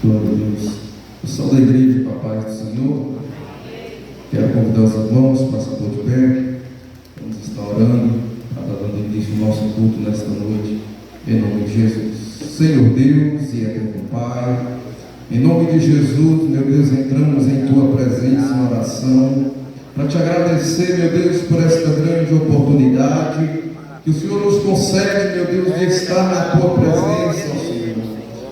Glória a Deus. Pessoal da igreja, Papai do Senhor, quero convidar os irmãos para se pôr de pé. Vamos estar orando para dar dando início ao nosso culto nesta noite, em nome de Jesus. Senhor Deus e eterno Pai, em nome de Jesus, meu Deus, entramos em Tua presença em oração, para Te agradecer, meu Deus, por esta grande oportunidade que o Senhor nos concede, meu Deus, de estar na Tua presença, ó Senhor.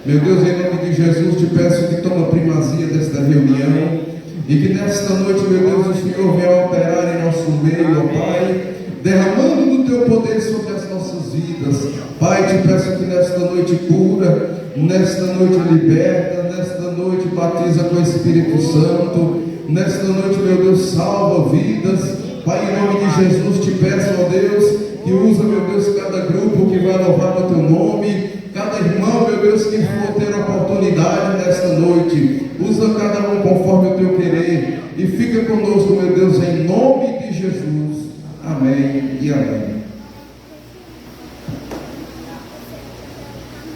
Meu Deus, em nome de Jesus, Te peço que toma primazia desta reunião e que nesta noite, meu Deus, o Senhor venha operar em nosso meio, ó Pai, derramando do Teu poder sobre as nossas vidas. Pai, Te peço que nesta noite cura, nesta noite liberta, nesta noite batiza com o Espírito Santo, nesta noite, meu Deus, salva vidas. Pai, em nome de Jesus, Te peço, ó Deus, que usa, meu Deus, cada grupo que vai louvar o Teu nome, cada irmão, meu Deus, que for ter oportunidade nesta noite, usa cada um conforme o Teu querer, e fica conosco, meu Deus, em nome de Jesus. Amém e amém.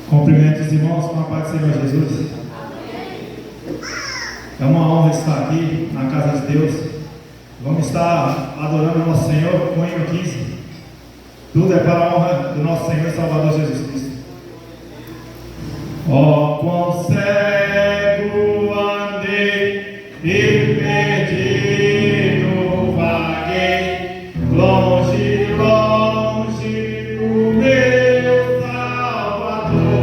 Cumprimento os irmãos com a paz do Senhor Jesus. É uma honra estar aqui na casa de Deus. Vamos estar adorando o nosso Senhor com o hino 15. Tudo é para a honra do nosso Senhor e Salvador Jesus Cristo. Ó, quão cego andei e perdido vaguei, longe, longe do meu Salvador,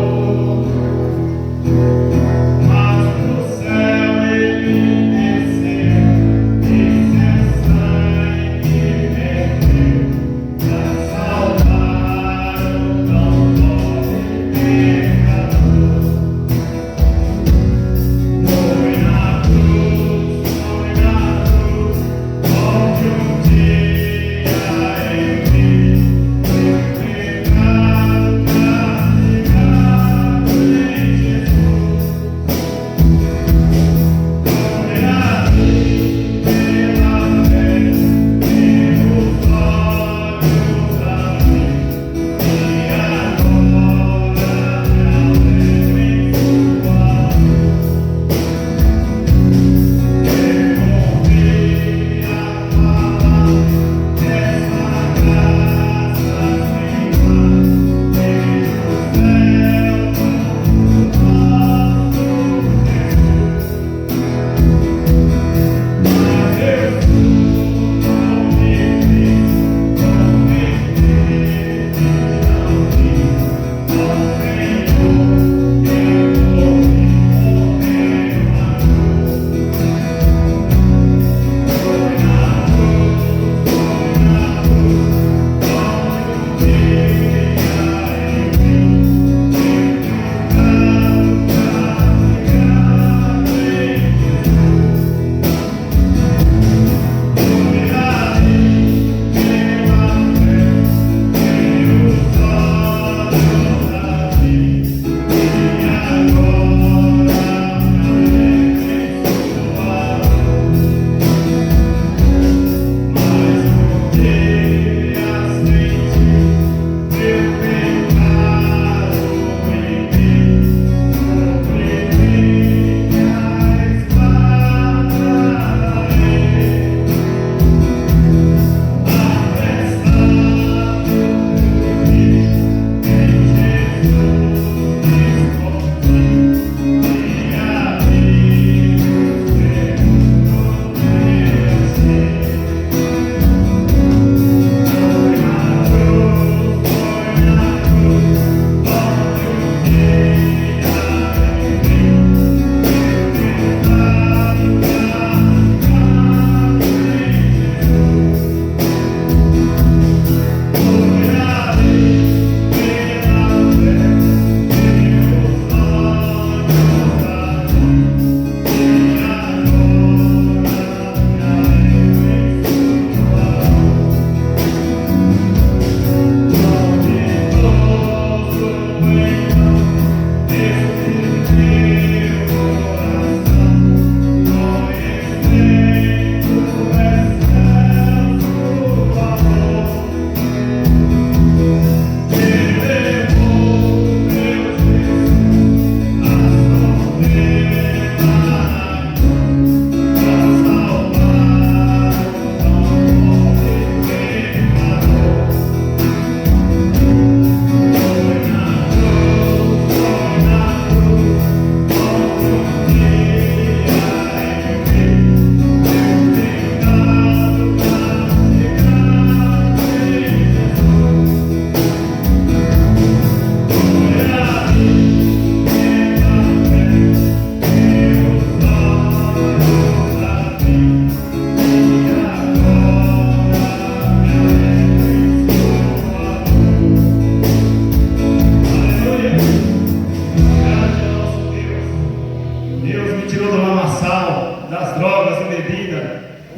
mas do céu ele desceu, e seu sangue verteu, pra salvar o tão pobre pecador.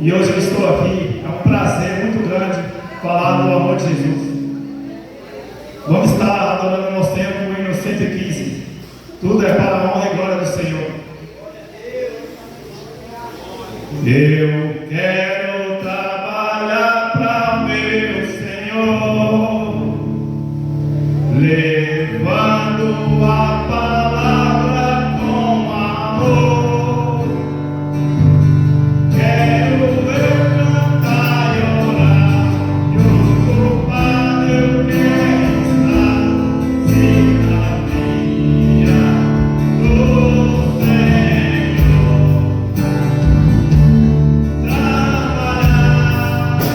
E hoje eu estou aqui, é um prazer muito grande falar do amor de Jesus. Vamos estar adorando o nosso tempo no hino 115. Tudo é para a honra e glória do Senhor. Eu quero trabalhar para meu Senhor, levando a palavra com amor. Quero eu cantar e orar, e ocupado eu quero estar, se na minha do Senhor. Trabalhar e orar,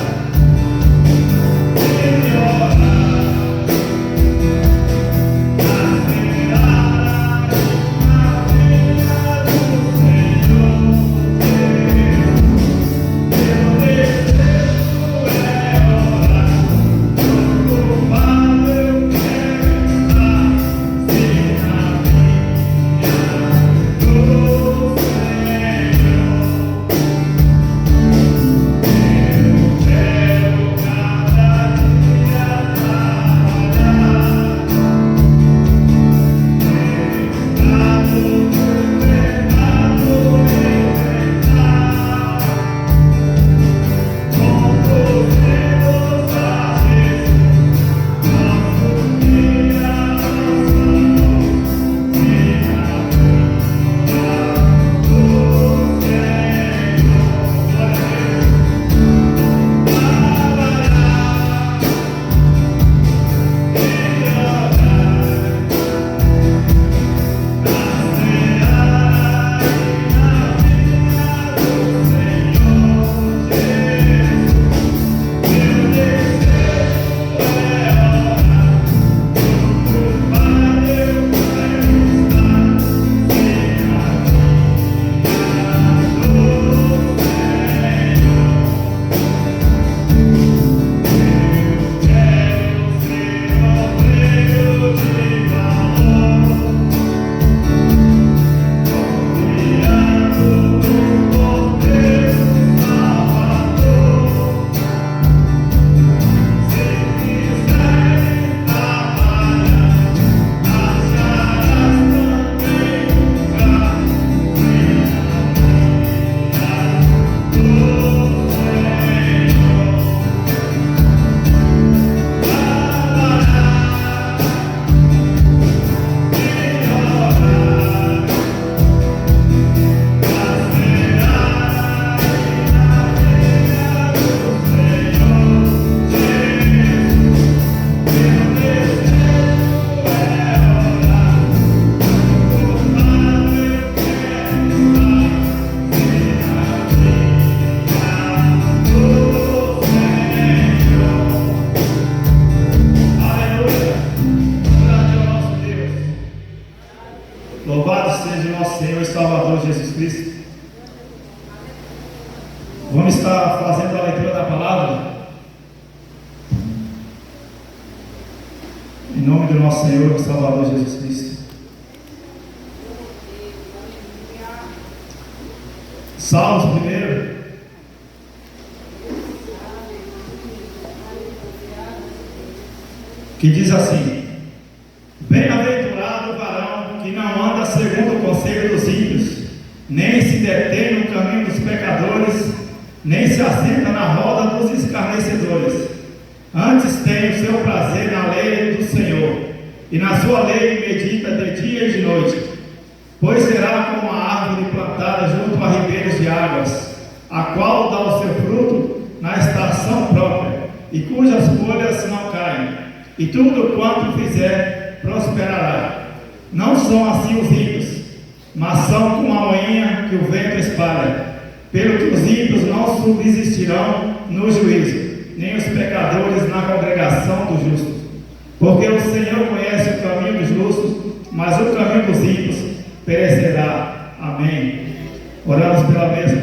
louvado seja o nosso Senhor e Salvador Jesus Cristo. Vamos estar fazendo a leitura da palavra. Em nome do nosso Senhor e Salvador Jesus Cristo. Salmos primeiro. Que diz assim: Bem-aventurado o varão que não anda segundo o conselho dos ímpios, nem se detém no caminho dos pecadores, nem se assenta na roda dos escarnecedores. Antes tem o seu prazer na lei do Senhor, e na sua lei medita de dia e de noite. Pois será como a árvore plantada junto a ribeiros de águas, a qual dá o seu fruto na estação própria, e cujas folhas não caem, e tudo quanto fizer prosperará. Não são assim os ímpios, mas são como a moinha que o vento espalha. Pelo que os ímpios não subsistirão no juízo, nem os pecadores na congregação dos justos. Porque o Senhor conhece o caminho dos justos, mas o caminho dos ímpios perecerá. Amém. Oramos pela bênção.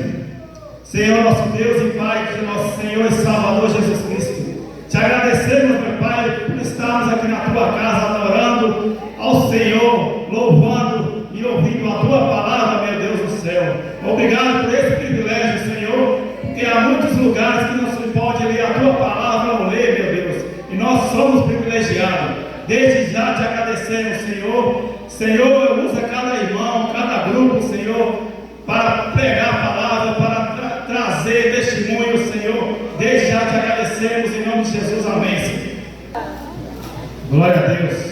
Senhor nosso Deus e Pai de nosso Senhor e Salvador Jesus Cristo, te agradecemos, meu Pai, por estarmos aqui na tua casa adorando ao Senhor, louvando e ouvindo a tua palavra, meu Deus do céu. Obrigado por esse privilégio, Senhor, porque a Senhor, para pregar a palavra, para trazer testemunho, Senhor. Desde já te agradecemos em nome de Jesus, amém, Senhor. Glória a Deus.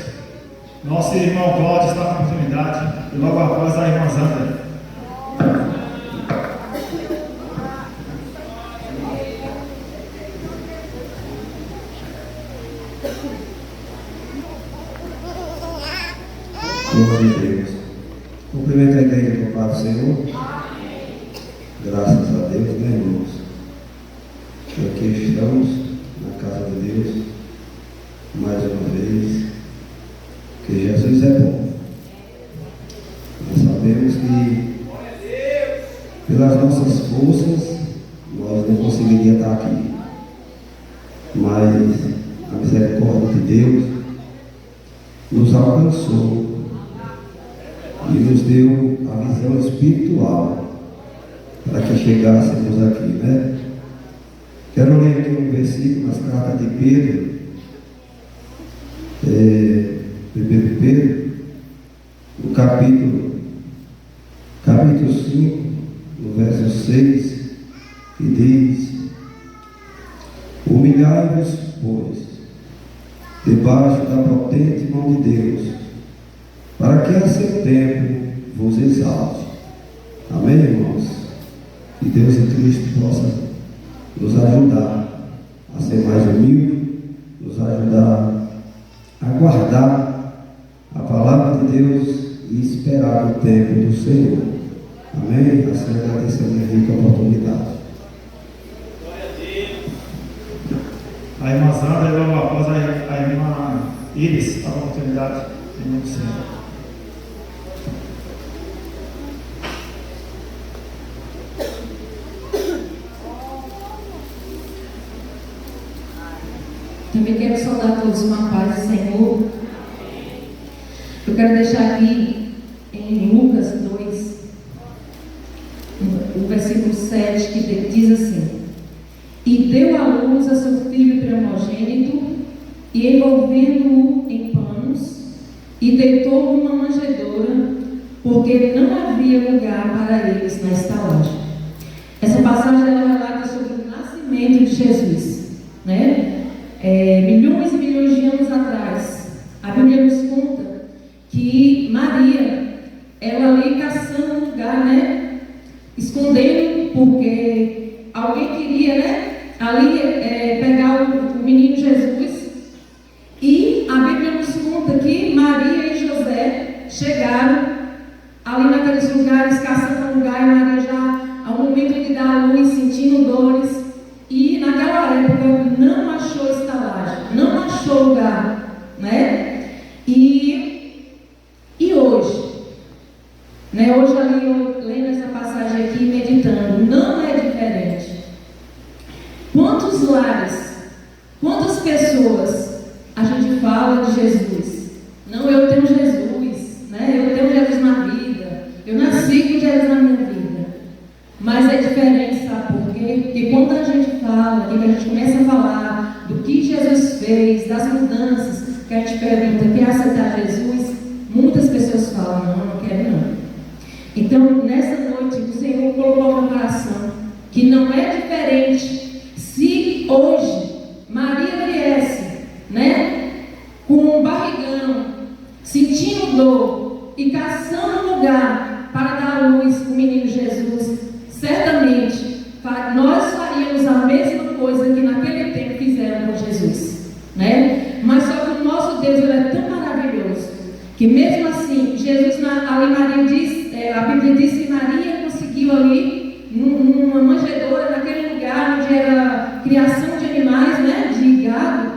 Nosso irmão Cláudio está na oportunidade e logo após a irmã Zanda. Glória a Deus. Cumprimento a igreja com a paz do Senhor. Graças a Deus, né, irmãos? Aqui estamos na casa de Deus mais uma vez. Que Jesus é bom. Nós sabemos que pelas nossas forças nós não conseguiríamos estar aqui, mas a misericórdia de Deus nos alcançou e nos deu a visão espiritual para que chegássemos aqui, né? Quero ler aqui um versículo nas cartas de Pedro, 1 Pedro, no capítulo 5, no verso 6, que diz: humilhai-vos, pois, debaixo da potente mão de Deus, para que a seu tempo vos exalte. Amém, irmãos? Que Deus em Cristo possa nos ajudar a ser mais humilde, nos ajudar a guardar a palavra de Deus e esperar o tempo do Senhor. Amém? Assim agradecendo a rica oportunidade. A irmã Zanda e logo após a irmã Iris, a oportunidade em nome do Senhor. Também quero saudar a todos uma paz do Senhor. Eu quero deixar aqui em Lucas 2, o versículo 7, que diz assim: e deu à luz a seu filho primogênito, e envolvendo-o em panos, e deitou-o numa manjedoura, porque não havia lugar para eles na estalagem. Essa passagem ela relata sobre o nascimento de Jesus, né? Milhões e milhões de anos atrás, a Bíblia nos conta que Maria, ela ali caçando um lugar, né? Escondendo, porque alguém queria, né? Ali pegar o menino Jesus. E a Bíblia nos conta que Maria e José chegaram ali naqueles lugares, caçando um lugar, e Maria já, ao momento de dar a luz, sentindo dores. E naquela época não achou estalagem, não achou lugar, né? E hoje, né? Hoje ali eu lendo essa passagem aqui, meditando, não é diferente. Quantos lares, quantas pessoas a gente fala de Jesus? Não, eu tenho Jesus, né? Eu tenho Jesus na vida, eu nasci com Jesus na minha vida. Mas é diferente, sabe por quê? Porque quando a gente fala, que a gente começa a falar do que Jesus fez, das mudanças, que a gente pergunta, quer aceitar Jesus? Muitas pessoas falam, não quero não. Então, nessa noite, o Senhor colocou no coração que não é diferente se hoje Maria viesse, né, com um barrigão, sentindo dor e caçando um lugar para dar à luz o menino Jesus. Certamente nós faríamos a mesma coisa que naquele tempo fizeram com Jesus, né? Mas só que o nosso Deus ele é tão maravilhoso que mesmo assim Jesus ali Maria diz, a Bíblia diz que Maria conseguiu ali numa manjedoura naquele lugar onde era criação de animais, né? De gado,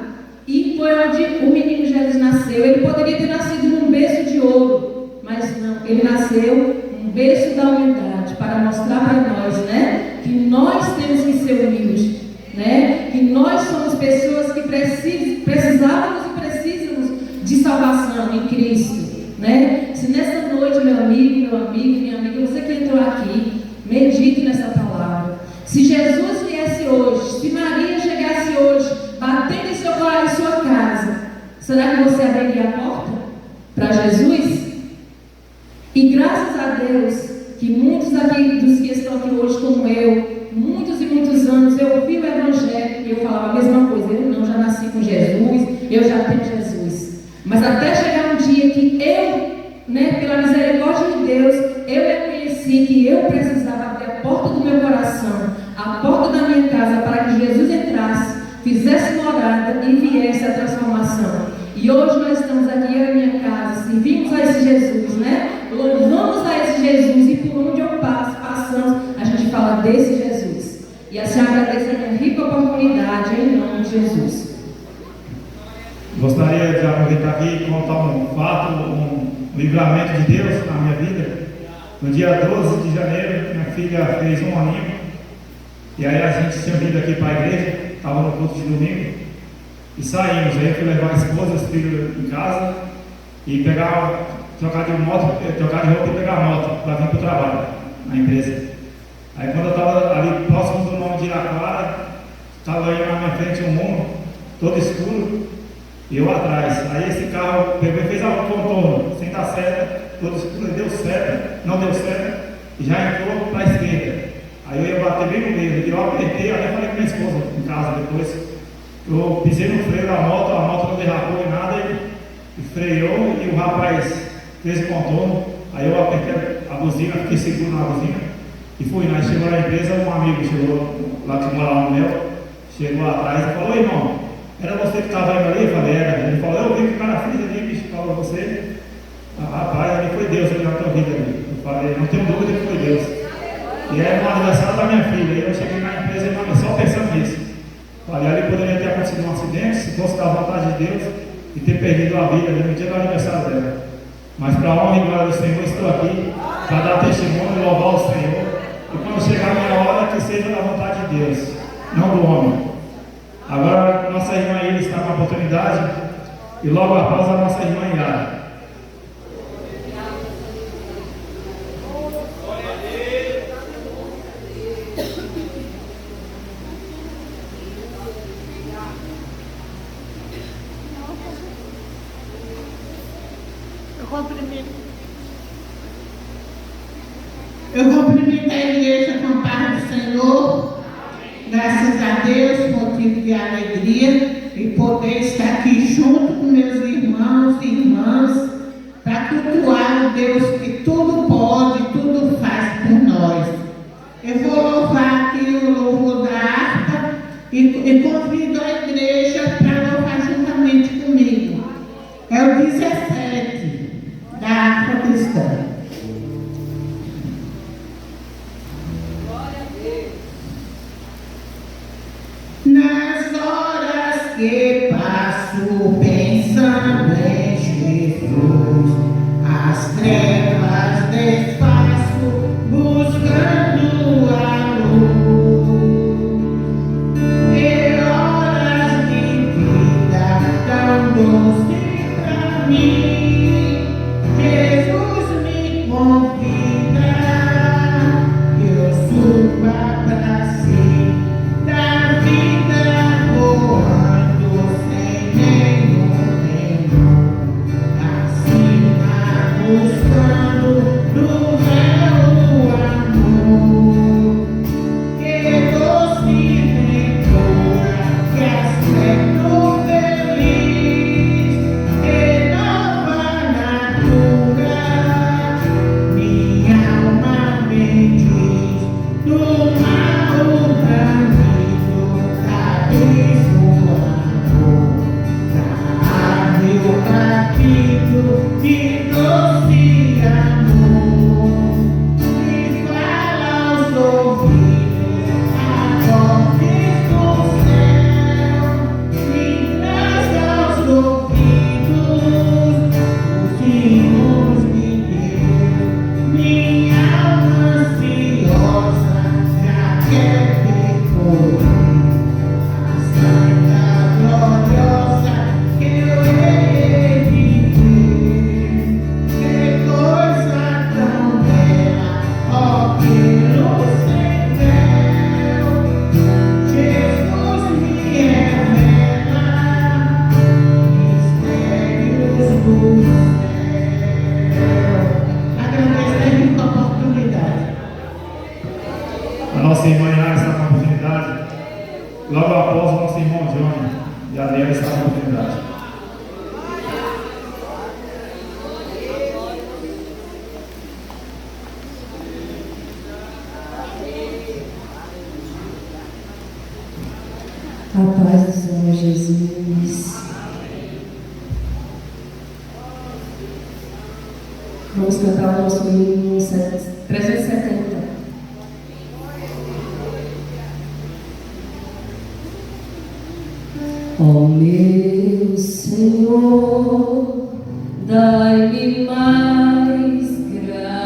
e foi onde o menino Jesus nasceu. Ele poderia ter nascido num berço de ouro, mas não, ele nasceu um berço da humildade, para mostrar para nós, né, que nós temos que ser humildes, né, que nós somos pessoas que precisávamos e precisamos de salvação em Cristo, né? Se nessa noite, meu amigo, minha amiga, você que entrou aqui, medite nessa palavra. Se Jesus viesse hoje, se Maria chegasse hoje, batendo em sua casa, será que você abriria a porta para Jesus? E graças a Deus que muitos aqui dos que estão aqui hoje, como eu, muitos e muitos anos, eu ouvi o Evangelho e eu falava a mesma coisa. Eu não, já nasci com Jesus, eu já tenho Jesus. Mas até chegar um dia que eu, pela misericórdia de Deus, eu reconheci que eu precisava abrir a porta do meu coração, a porta da minha casa, para que Jesus entrasse, fizesse morada e viesse a transformação. E hoje nós estamos aqui, eu e minha casa, servimos a esse Jesus, louvamos a esse Jesus, e por onde eu passamos, a gente fala desse Jesus. E assim eu agradeço a minha rica oportunidade em nome de Jesus. Gostaria de aproveitar aqui e contar um fato, um livramento de Deus na minha vida. No dia 12 de janeiro, minha filha fez 1 aninho, e aí a gente tinha vindo aqui para a igreja, estava no culto de domingo, e saímos. Aí eu fui levar a esposa, os filhos em casa, e trocar de roupa e pegar a moto para vir para o trabalho, na empresa. Aí quando eu estava ali próximo do nome de Iraquara, estava aí na minha frente um mundo, todo escuro, e eu atrás. Aí esse carro pegou e fez um contorno, sem dar seta, todo escuro, deu seta, não deu seta, e já entrou para a esquerda. Aí eu ia bater bem no meio, e eu apertei, até falei com minha esposa em casa depois. Eu pisei no freio da moto, a moto não derrapou em nada, e freou, e o rapaz fez o contorno. Aí eu apertei a buzina, fiquei seguro na buzina, e fui. Nós chegou na empresa, um amigo chegou lá que mora lá no Mel, chegou atrás e falou: "Oi, irmão, era você que estava indo ali?" Eu falei: "Era." Ele falou: "Eu vi que o cara fez ali, bicho, falou você." Rapaz, ali foi Deus ali na tua vida ali. Eu falei: "Não tenho dúvida que foi Deus." E era no aniversário da minha filha, e eu cheguei na empresa e só pensando nisso. Falei: ali poderia ter acontecido um acidente, se fosse da vontade de Deus, e ter perdido a vida ali no dia do aniversário dela. Mas para a honra e glória do Senhor, estou aqui para dar testemunho e louvar o Senhor. E quando chegar a minha hora, que seja da vontade de Deus, não do homem. Agora, nossa irmã Iris está com a oportunidade, e logo após a nossa irmã Yara. Eu cumprimento a igreja com a paz do Senhor, graças a Deus, motivo de alegria, e poder estar aqui junto com meus irmãos e irmãs, para cultuar o Deus que tudo pode, tudo faz por nós. Eu vou louvar aqui o louvor da harpa e convido a igreja para louvar juntamente comigo. É o 17 da harpa cristã. Nas horas que passo pensando em Jesus, as trevas desfaço, buscando a luz. E horas de vida tão doce pra mim, Jesus me convida que eu suba pra si da vida voando sem nenhum temor, acima buscando Nossa irmã Yara está com a oportunidade. Logo após o nosso irmão Johnny. E a Adriana está com a oportunidade. A paz do Senhor Jesus. Vamos cantar o nosso hino 370. Ó meu Senhor, dai-me mais gratidão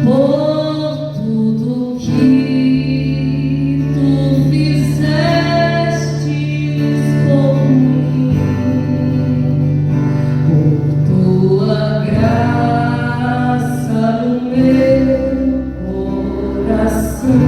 por tudo que tu fizestes por mim, por tua graça no meu coração.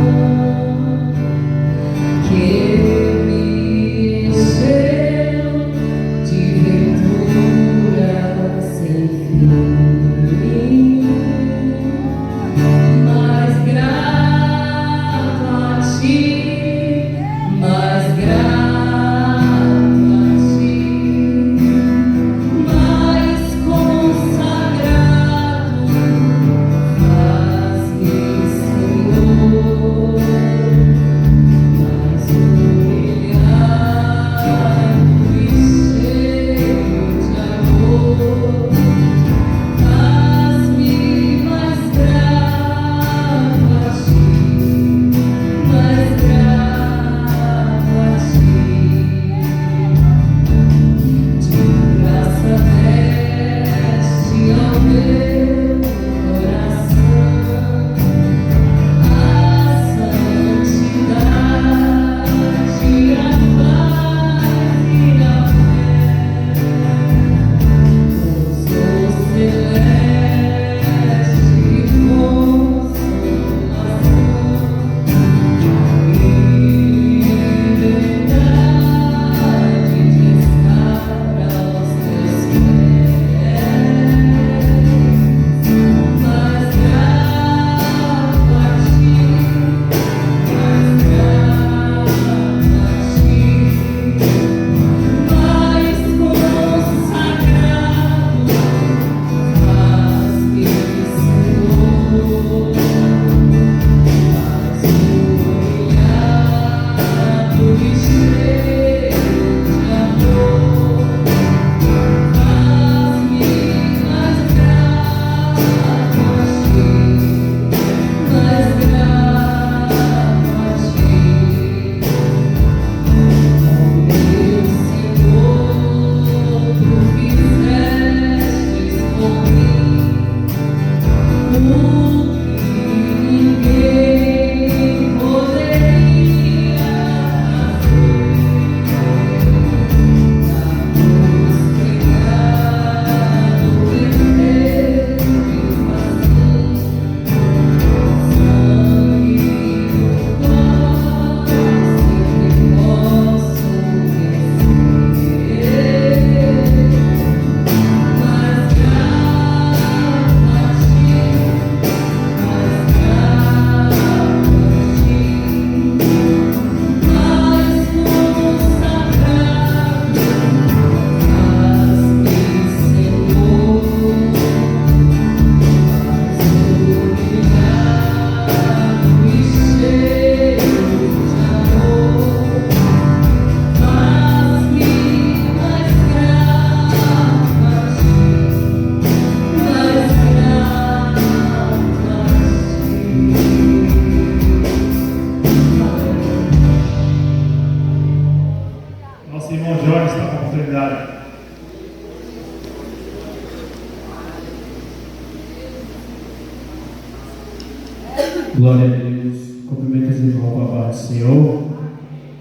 Glória a Deus. Cumprimento os irmãos com a paz do Senhor.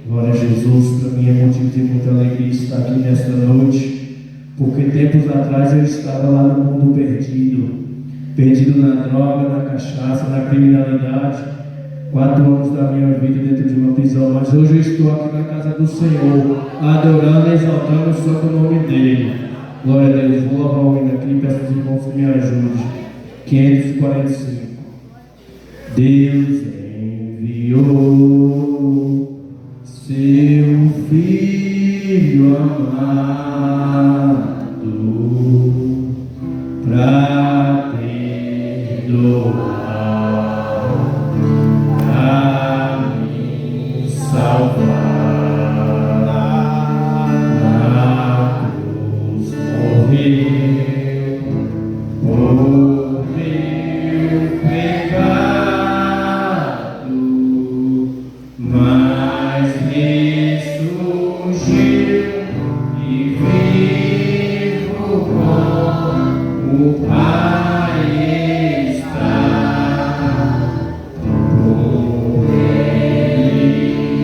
Glória a Jesus. Para mim é motivo de muita alegria estar aqui nesta noite, porque tempos atrás eu estava lá no mundo perdido na droga, na cachaça, na criminalidade. 4 anos da minha vida dentro de uma prisão, mas hoje eu estou aqui na casa do Senhor, adorando e exaltando o santo nome dele. Glória a Deus. Vou louvar o hino aqui e peço aos irmãos que me ajudem. 545. Deus enviou seu Filho amado para perdoar, para me salvar. Na cruz morreu por meu pecado, mas ressurgiu e vivo com o Pai está. Por Ele vive,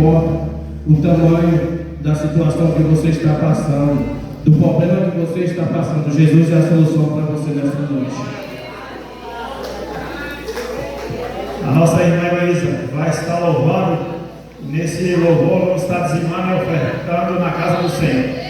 posso o tamanho da situação que você está passando, do problema que você está passando. Jesus é a solução para você nessa noite. A nossa irmã Heloísa vai estar louvando, nesse louvor vamos estar dizimando e ofertando na casa do Senhor.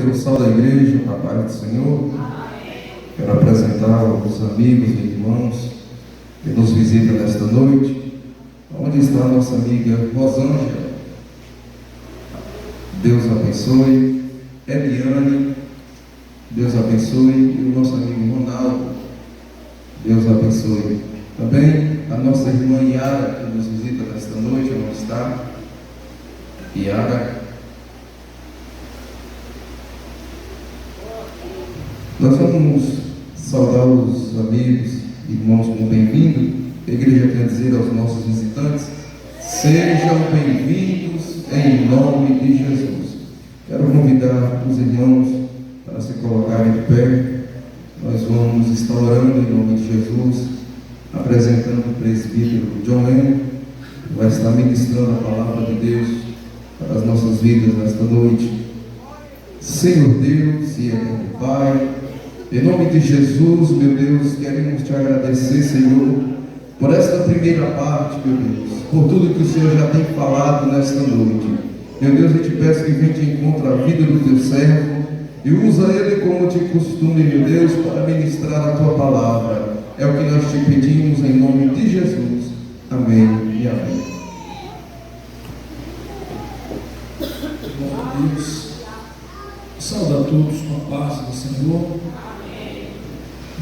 O sal da igreja, a paz do Senhor. Quero apresentar os amigos e irmãos que nos visitam nesta noite. Onde está a nossa amiga Rosângela? Deus abençoe. Eliane, Deus abençoe. E o nosso amigo Ronaldo, Deus abençoe. Também a nossa irmã Yara, que nos visita nesta noite. Onde está? Yara. Nós vamos saudar os amigos, irmãos, com bem-vindo. A igreja quer dizer aos nossos visitantes: sejam bem-vindos em nome de Jesus. Quero convidar os irmãos para se colocarem de pé. Nós vamos estar orando em nome de Jesus, apresentando o presbítero John Lennon, que vai estar ministrando a palavra de Deus para as nossas vidas nesta noite. Senhor Deus e eterno Pai, em nome de Jesus, meu Deus, queremos te agradecer, Senhor, por esta primeira parte, meu Deus, por tudo que o Senhor já tem falado nesta noite. Meu Deus, eu te peço que venha te encontrar a vida do teu servo e usa ele como te costume, meu Deus, para ministrar a tua palavra. É o que nós te pedimos em nome de Jesus. Amém e amém. Glória a Deus. Saúde a todos com a paz do Senhor.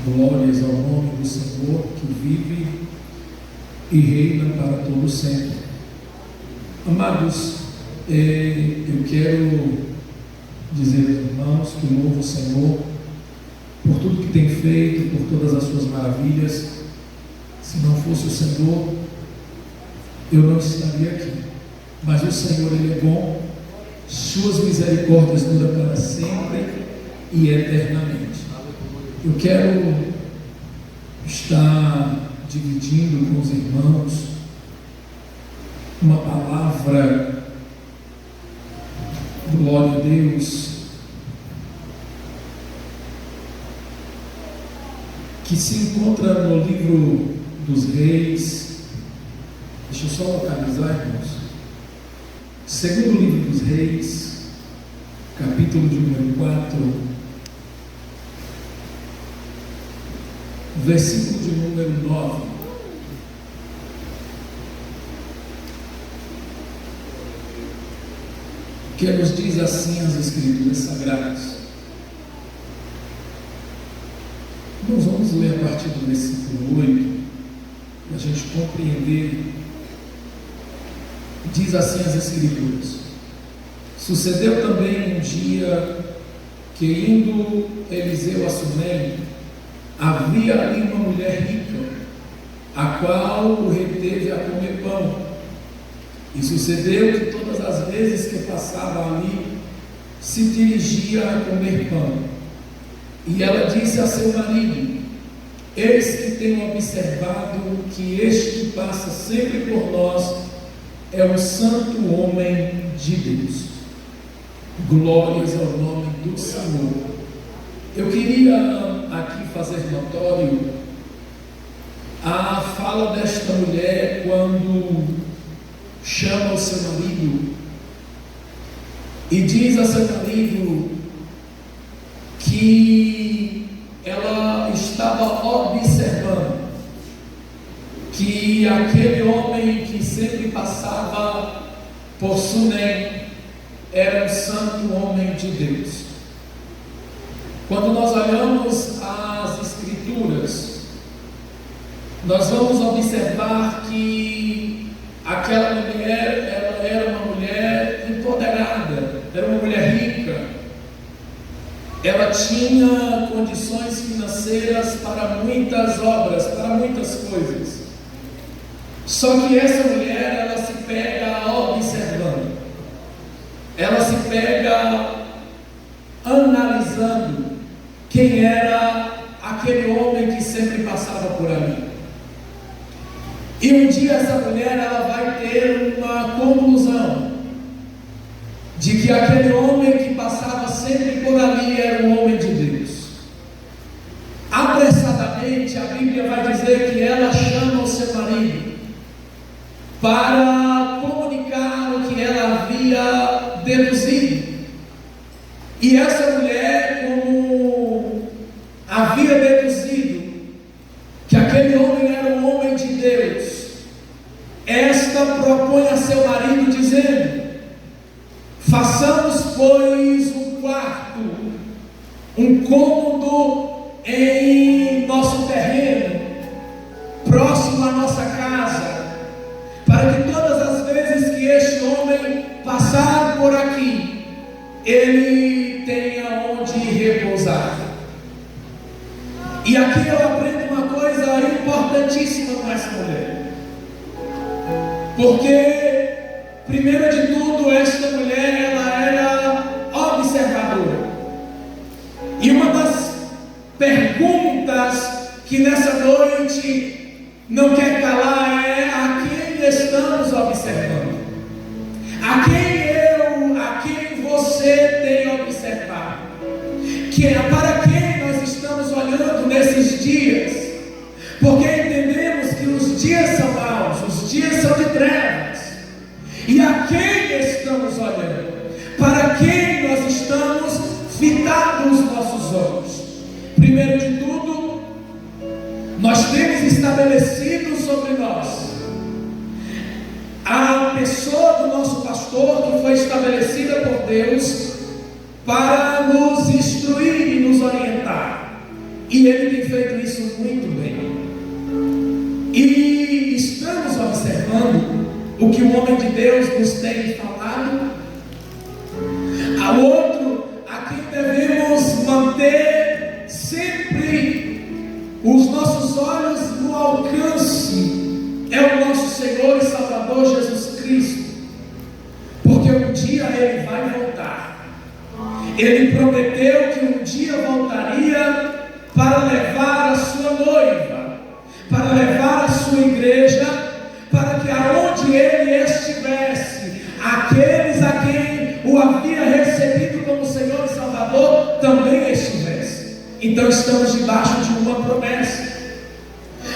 Glórias ao nome do Senhor que vive e reina para todo sempre. Amados, eu quero dizer aos irmãos que louvo o Senhor por tudo que tem feito, por todas as suas maravilhas. Se não fosse o Senhor, eu não estaria aqui. Mas o Senhor, Ele é bom, suas misericórdias duram para sempre e eternamente. Eu quero estar dividindo com os irmãos uma palavra, glória a Deus, que se encontra no livro dos Reis. Deixa eu só localizar, irmãos. Segundo livro dos Reis, capítulo de número 4, versículo de número 9. Que nos diz assim as Escrituras Sagradas. Nós vamos ler a partir do versículo 8, para a gente compreender. Diz assim as Escrituras: sucedeu também um dia que, indo Eliseu a Sunem, havia ali uma mulher rica, a qual o reteve a comer pão. E sucedeu que todas as vezes que passava ali, se dirigia a comer pão. E ela disse a seu marido: eis que tenho observado que este que passa sempre por nós é o santo homem de Deus. Glórias ao nome do Senhor. Eu queria aqui fazer notório a fala desta mulher quando chama o seu marido e diz a seu marido que ela estava observando que aquele homem que sempre passava por Sunem era um santo homem de Deus. Quando nós olhamos as Escrituras, nós vamos observar que aquela mulher, ela era uma mulher empoderada, era uma mulher rica, ela tinha condições financeiras para muitas obras, para muitas coisas. Só que essa mulher, ela se pega observando, ela se pega analisando quem era aquele homem que sempre passava por ali. E um dia essa mulher, ela vai ter uma conclusão de que aquele homem que passava sempre por ali era um homem de Deus. Apressadamente, a Bíblia vai dizer que ela chama o seu marido para comunicar o que ela havia deduzido. E essa mulher, como havia deduzido que aquele homem era um homem de Deus, esta propõe a seu marido dizendo: façamos, pois, um quarto, um cômodo em nosso terreno, próximo à nossa casa, para que todas as vezes que este homem passar por aqui, ele tenha onde repousar. E aqui eu aprendo uma coisa importantíssima com essa mulher, porque, primeiro de tudo, esta mulher, ela era observadora. E uma das perguntas que nessa noite não quer calar é: a quem estamos observando? A quem você tem observado? Para quem nós estamos olhando nesses dias? Porque entendemos que os dias são maus, os dias são de trevas. E a quem estamos olhando? Para quem nós estamos fitando os nossos olhos? Primeiro de tudo, nós temos estabelecido sobre nós a pessoa do nosso pastor, que foi estabelecida por Deus para nos instruir e nos orientar. E ele tem feito isso muito bem. E estamos observando o que o homem de Deus nos tem falado. Ao outro, a quem devemos manter sempre os nossos olhos no alcance, é o nosso Senhor e Salvador Jesus Cristo, porque um dia Ele vai voltar. Ele prometeu que um dia voltaria para levar a sua noiva, para levar a sua igreja, para que aonde Ele estivesse, aqueles a quem o havia recebido como Senhor e Salvador também estivesse. Então estamos debaixo de uma promessa.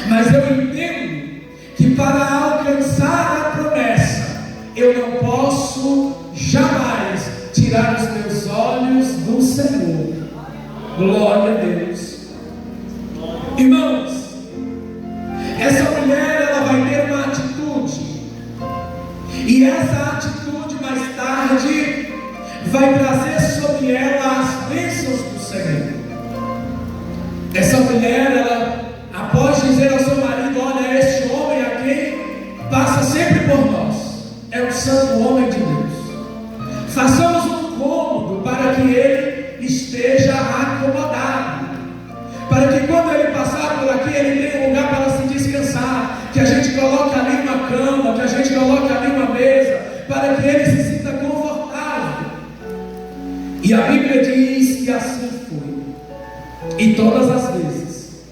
Mas eu entendo que para alcançar a promessa, eu não posso jamais tirar os meus olhos do Senhor. Glória a Deus. Irmãos, essa mulher, ela vai ter uma atitude, e essa atitude mais tarde vai trazer sobre ela as bênçãos do Senhor. Essa mulher, ela, após dizer ao seu marido: olha, este homem aqui passa sempre por nós, é o santo homem de Deus, façamos um cômodo para que ele esteja acomodado, para que quando ele passar por aqui, ele tenha um lugar para se descansar, que a gente coloque ali uma cama, que a gente coloque ali uma mesa, para que ele se sinta confortável. E a Bíblia diz que assim foi. E todas as vezes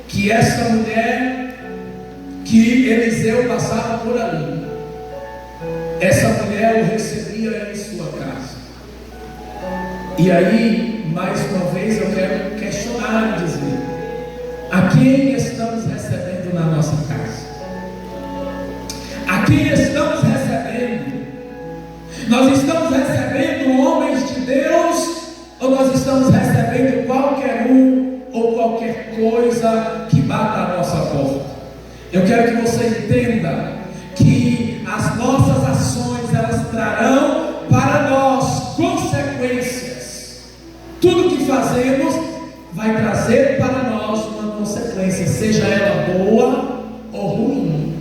que esta mulher, que Eliseu passava por ali, essa mulher o recebia em sua casa. E aí, mais uma vez, eu quero questionar e dizer: a quem estamos recebendo na nossa casa? A quem estamos recebendo? Nós estamos recebendo homens de Deus, ou nós estamos recebendo qualquer um ou qualquer coisa que bata à nossa porta? Eu quero que você entenda que as nossas ações, elas trarão para nós consequências. Tudo que fazemos vai trazer para nós uma consequência, seja ela boa ou ruim.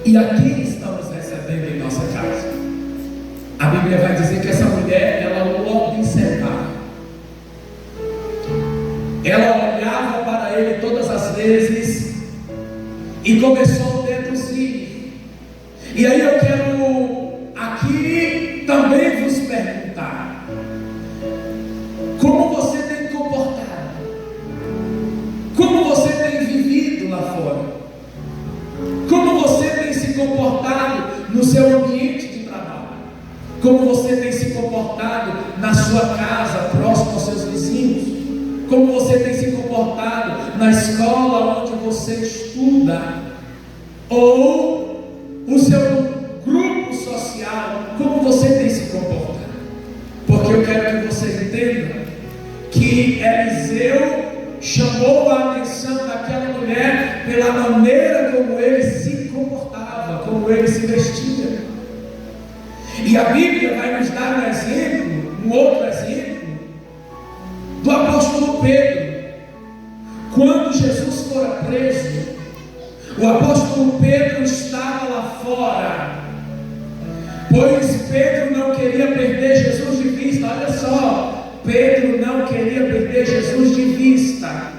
E a quem estamos recebendo em nossa casa? A Bíblia vai dizer que essa mulher, ela o observava. Ela olhava para ele todas as vezes e começou a deduzir. E aí eu quero aqui também vos perguntar: como você tem comportado? Como você tem vivido lá fora? Como você tem se comportado no seu ambiente de trabalho? Como você tem se comportado na sua casa, próximo aos seus vizinhos? Como você tem se comportado na escola onde você estuda? Ou o seu grupo social, como você tem se comportado. Porque eu quero que você entenda que Eliseu chamou a atenção daquela mulher pela maneira como ele se comportava, como ele se vestia. E a Bíblia vai nos dar um exemplo, um outro exemplo, do apóstolo Pedro. Quando Jesus fora preso, o apóstolo Pedro estava lá fora, pois Pedro não queria perder Jesus de vista. Olha só, Pedro não queria perder Jesus de vista.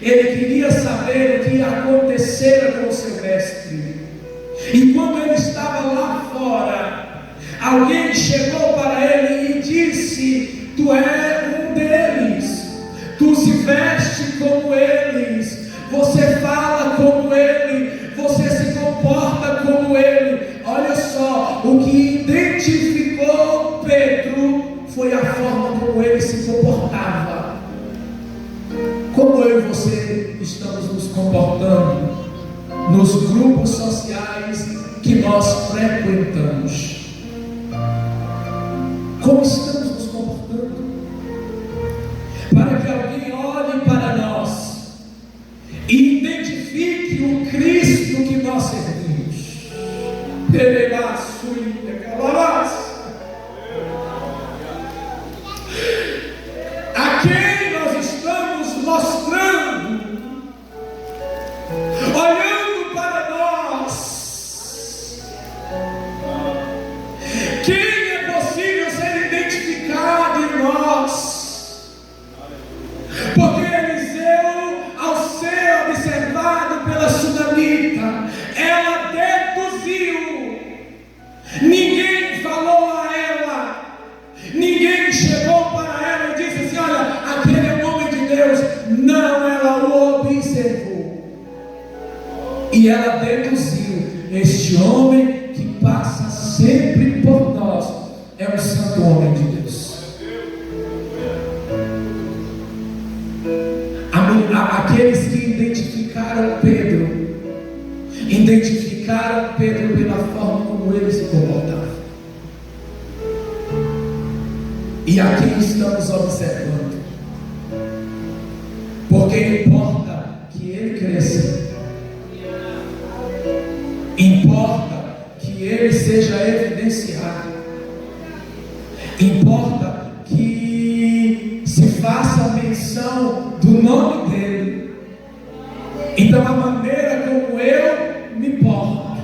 Ele queria saber o que acontecera com o seu mestre. E quando ele estava lá fora, alguém chegou para ele e disse: tu és um deles, tu se veste como eles, você fala como ele, você se comporta como ele. Olha só, o que identificou Pedro foi a forma como ele se comportava. Como eu e você estamos nos comportando nos grupos sociais que nós frequentamos? Como estamos nos comportando? Para que alguém olhe para nós e identifique o Cristo que nós servimos. A quem nós estamos mostrando, olhando para nós. Quem é possível ser identificado em nós? Porque Eliseu, ao ser observado pela sunamita, ela deduziu. Ninguém falou a ela, ninguém chegou para ela e disse assim: olha, aquele é o homem de Deus. Não, ela o observou e ela deduziu: este homem que passa sempre por nós é um santo homem de Deus. Aqueles que identificaram Pedro pela forma como ele se comportava. E aqui estamos observando, porque importa que ele cresça, importa que ele seja evidenciado, importa que se faça menção do nome dele. Então a maneira como eu me porto,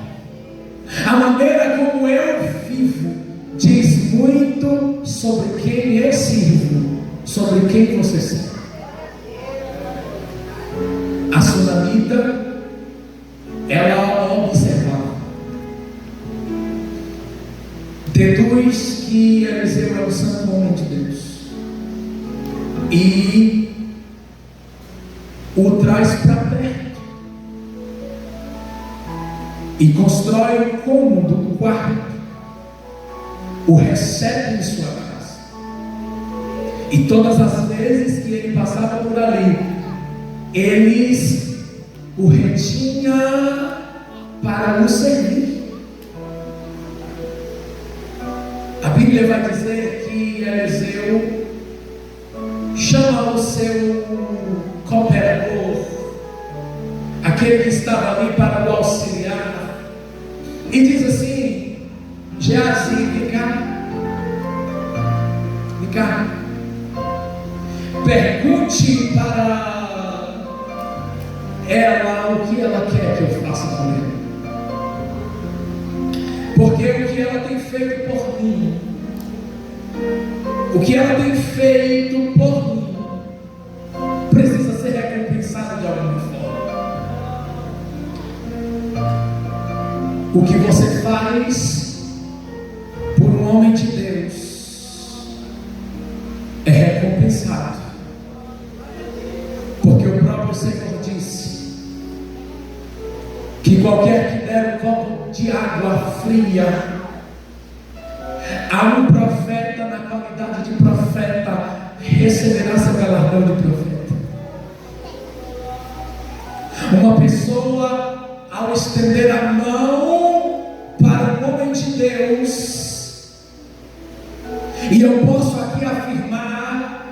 a maneira como eu vivo, diz muito sobre quem eu sirvo, sobre quem você serve. A sunamita, ela observava, deduz que Eliseu é o santo homem de Deus e o traz para perto e constrói um cômodo, um quarto, o recebe em sua casa. E todas as vezes que ele passava por ali, eles o retinha para o servir. A Bíblia vai dizer que Eliseu chama o seu cooperador, aquele que estava ali para o auxiliar, e diz assim: Geazi, vem cá, pergunte para ela o que ela quer que eu faça com ela, porque o que ela tem feito por mim, o que ela tem feito por mim, precisa ser recompensado de alguma forma. O que você faz por um homem de Deus é recompensado, porque o próprio Senhor disse que qualquer que der um copo de água fria a um profeta na qualidade de profeta, receberá seu galardão de profeta. Uma pessoa, ao estender a mão E eu posso aqui afirmar,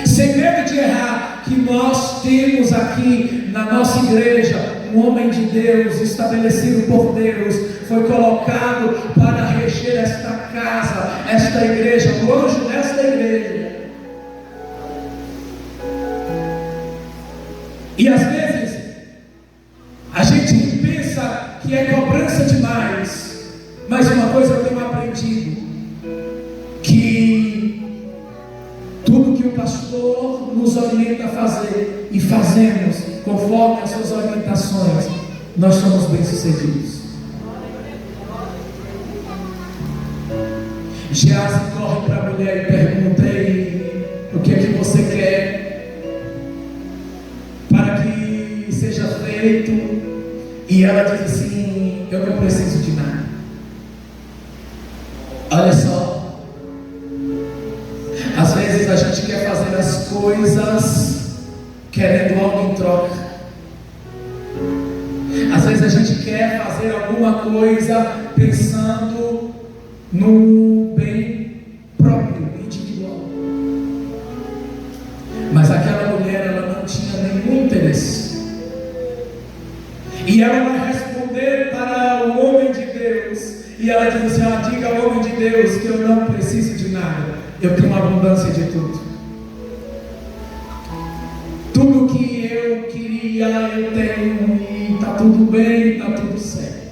sem medo de errar, que nós temos aqui na nossa igreja um homem de Deus, estabelecido por Deus, foi colocado para reger esta casa, esta igreja, o anjo desta igreja. E às vezes a gente pensa que é cobrança demais, mas uma coisa eu tenho aprendido, que tudo que o pastor nos orienta a fazer e fazemos conforme as suas orientações, nós somos bem-sucedidos. Geazi corre para a mulher e pergunta: "Ei, o que é que você quer para que seja feito?" E ela diz assim: "Eu não preciso de nada." Olha só, às vezes a gente quer fazer as coisas querendo algo em troca. Às vezes a gente quer fazer alguma coisa pensando no bem próprio, individual. Mas aquela mulher, ela não tinha nenhum interesse. E ela vai responder para o homem de Deus. E ela diz assim: "Diga ao homem de Deus que eu não preciso de nada. Eu tenho abundância de tudo. Tudo que eu queria eu tenho, e está tudo bem, está tudo certo."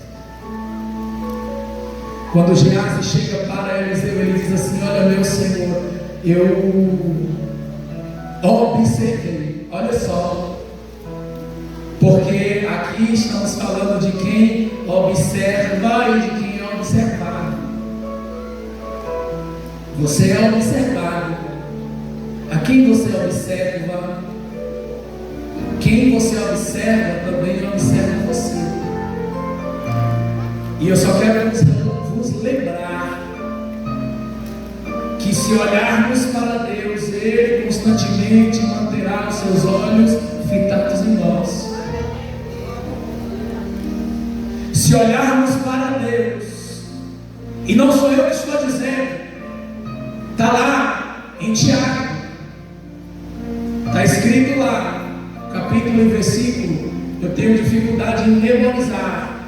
Quando Geazi chega para Eliseu, ele diz assim: "Olha, meu Senhor, eu observei." Olha só, porque aqui estamos falando de quem observa e de quem é observado. Você é observado. A quem você observa, quem você observa também observa você. E eu só quero vos lembrar que se olharmos para Deus, Ele constantemente manterá os seus olhos fitados em nós. Se olharmos para Deus, e não sou eu que estou dizendo, está lá em Tiago, está escrito lá, capítulo e versículo, eu tenho dificuldade em memorizar,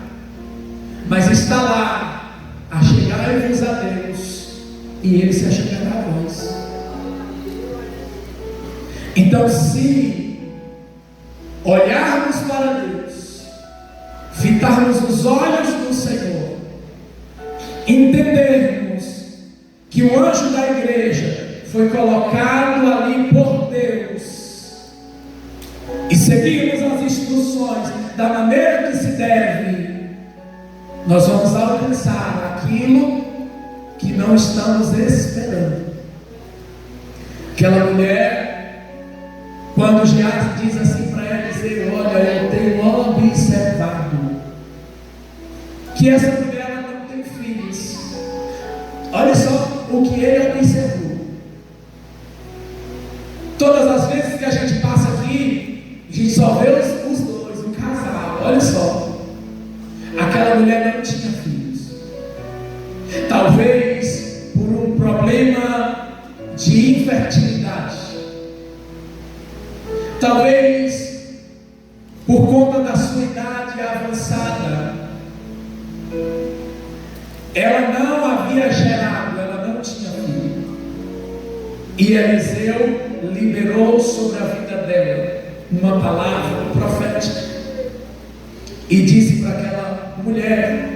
mas está lá: "Achegai-vos a Deus, e Ele se achegará a vós." Então, se olharmos para Deus, fitarmos os olhos no Senhor, entendermos que o anjo da igreja foi colocado ali por Deus, e seguirmos as instruções da maneira que se deve, nós vamos alcançar aquilo que não estamos esperando. Aquela mulher, quando Geazi diz assim para Eliseu: "Olha, eu tenho observado que essa mulher ela não tem filhos." Olha só o que ele observou. Todas as vezes que a gente passa aqui, a gente só vê os dois, o casal. Olha só, aquela mulher não tinha filhos. Talvez por um problema de infertilidade, talvez por conta da sua idade avançada, ela não havia gerado, ela não tinha filho. E Eliseu liberou sobre a vida dela uma palavra profética e disse para aquela mulher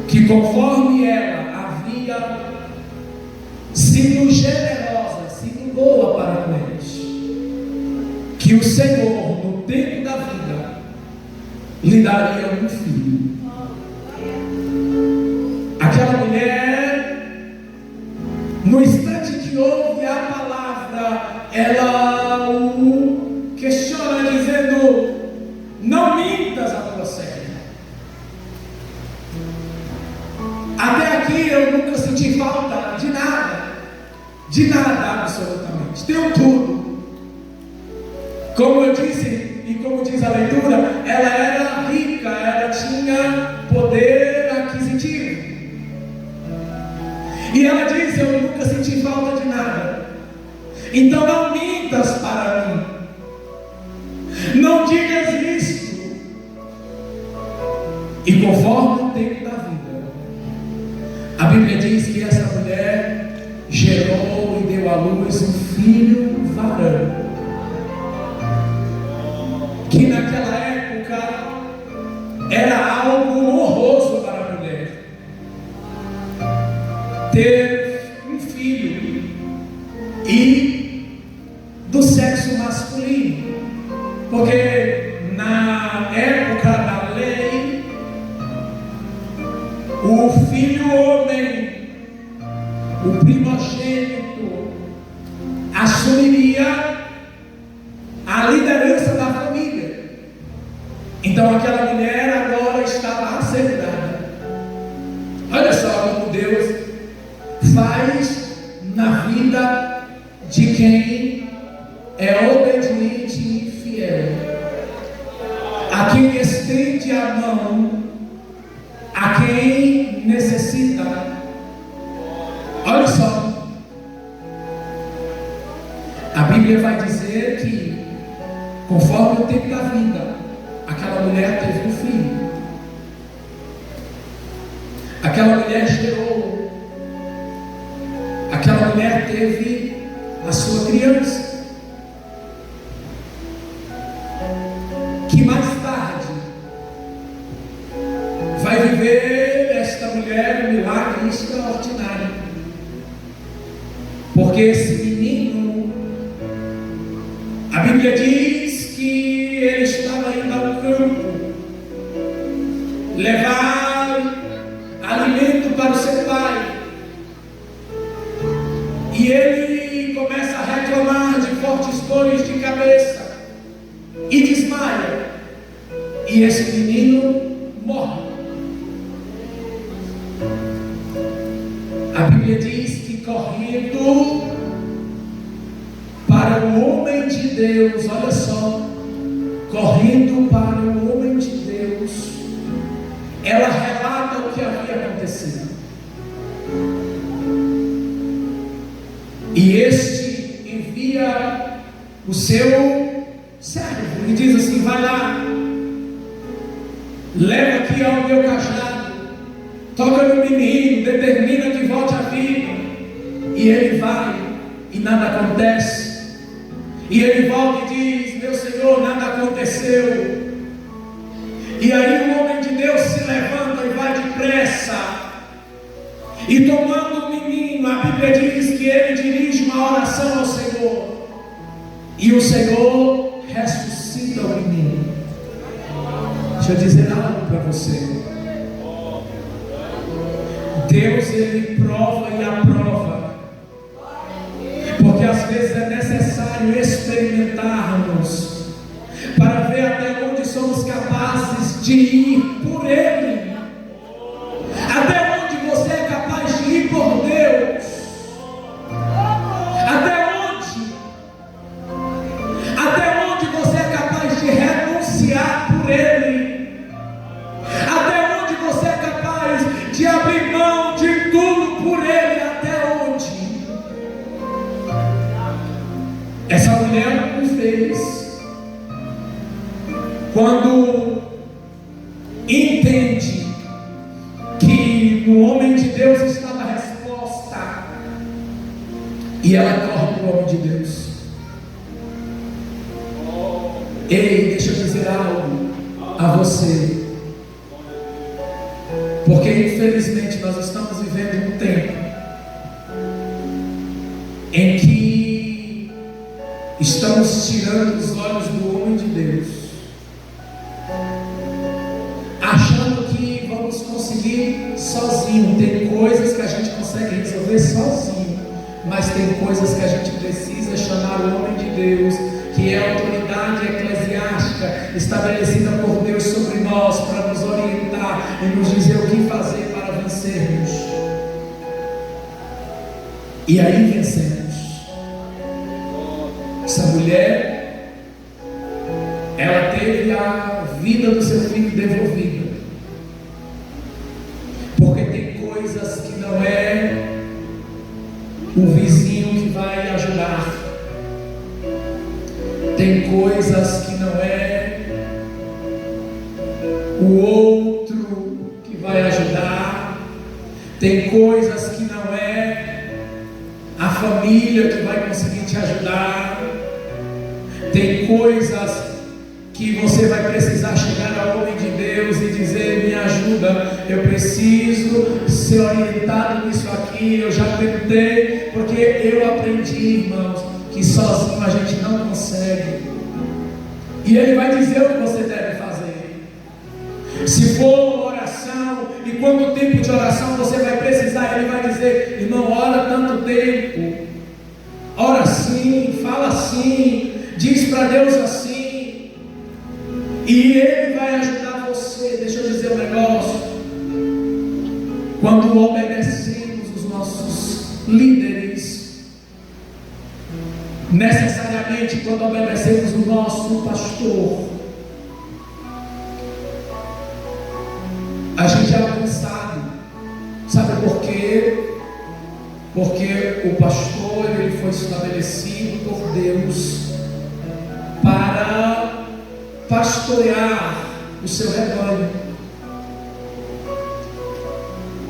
que, conforme ela havia sido generosa, sido boa para com eles, que o Senhor, no tempo da vida, lhe daria um filho. Aquela mulher, no instante que ouve a palavra, ela o questiona, dizendo: "Não mintas a tua serva." Até aqui eu nunca senti falta de nada absolutamente, tenho tudo. Como eu disse, e como diz a leitura, ela era rica, ela tinha poder aquisitivo. E conforme o tempo da vida, a Bíblia diz que essa mulher gerou e deu à luz um filho varão, que naquela época era algo honroso para a mulher ter um filho e do sexo masculino, porque na época da lei o filho homem, o primogênito, assumiria a liderança da família. Então aquela mulher agora estava assegurada. Olha só como Deus faz na vida de quem é obediente e fiel, a quem estende a mão, a quem necessita. Olha só, a Bíblia vai dizer que conforme o tempo da vida, aquela mulher teve um filho, aquela mulher gerou, aquela mulher teve a sua criança, que mais tarde vai viver esta mulher um milagre extraordinário, porque esse menino, a Bíblia diz que ele estava indo ao campo levar alimento para o seu pai, e ele começa a reclamar de fortes dores de cabeça e desmaia, e esse menino morre. A Bíblia diz que correndo para o homem de Deus, olha só, correndo para o homem de Deus, ela relata o que havia acontecido. E este envia o seu servo e diz assim: vai lá, leva aqui ao meu cajado, toca no menino, determina que volte à vida. E ele vai e nada acontece. E ele volta e diz: meu Senhor, nada aconteceu. E aí o homem de Deus se levanta e vai depressa, e tomando o menino, a Bíblia diz que ele dirige uma oração ao Senhor, e o Senhor ressuscita o menino. Deixa eu dizer algo para você. Deus, ele prova e aprova, porque às vezes é necessário experimentarmos para ver até onde somos capazes de ir por Ele, até onde você é capaz de ir por Deus, até onde você é capaz de renunciar por Ele, até onde você é capaz de abrir mão de tudo por Ele, até onde. Essa mulher o fez quando entende que no homem de Deus estava a resposta, e ela corre para o homem de Deus. Ei, deixa eu dizer algo a você, porque infelizmente nós estamos vivendo um tempo em que estamos tirando os olhos do homem de Deus, achando que vamos conseguir sozinho. Tem coisas que a gente consegue resolver sozinho, mas tem coisas que a gente precisa chamar o homem de Deus, que é a autoridade eclesiástica estabelecida por Deus sobre nós, para nos orientar e nos dizer o que fazer para vencermos. E aí vencemos. Essa mulher, ela teve a vida do seu filho devolvida, porque tem coisas que não é o vizinho que vai ajudar, tem coisas que não é o outro que vai ajudar, tem coisas que não é a família que vai conseguir te ajudar, tem coisas que você vai precisar chegar ao homem de Deus e dizer: me ajuda, eu preciso ser orientado nisso aqui. Eu já tentei, porque eu aprendi, irmãos, que sozinho a gente não consegue. E ele vai dizer o que você deve fazer. Se for uma oração, e quanto tempo de oração você vai precisar, ele vai dizer: irmão, ora tanto tempo, ora assim, fala assim, diz para Deus assim. E ele vai ajudar você. Deixa eu dizer um negócio. Quando obedecemos os nossos líderes, necessariamente quando obedecemos o nosso pastor, a gente é alcançado. Sabe por quê? Porque o pastor, ele foi estabelecido por Deus para pastorear o seu rebanho.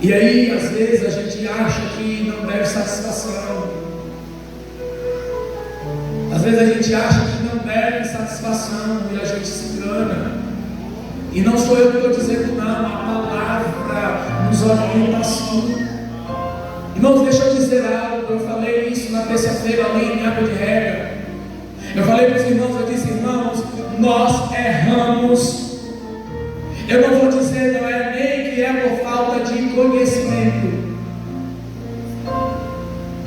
E aí, às vezes, a gente acha que não deve satisfação. Às vezes a gente acha que não deve satisfação e a gente se engana. E não sou eu que estou dizendo, não, a palavra nos orienta assim. Irmãos, deixa eu dizer algo. Eu falei isso na terça-feira ali em Água de Regra. Eu falei para os irmãos, eu disse: irmãos, nós erramos. Eu não vou dizer, não é nem que é por falta de conhecimento.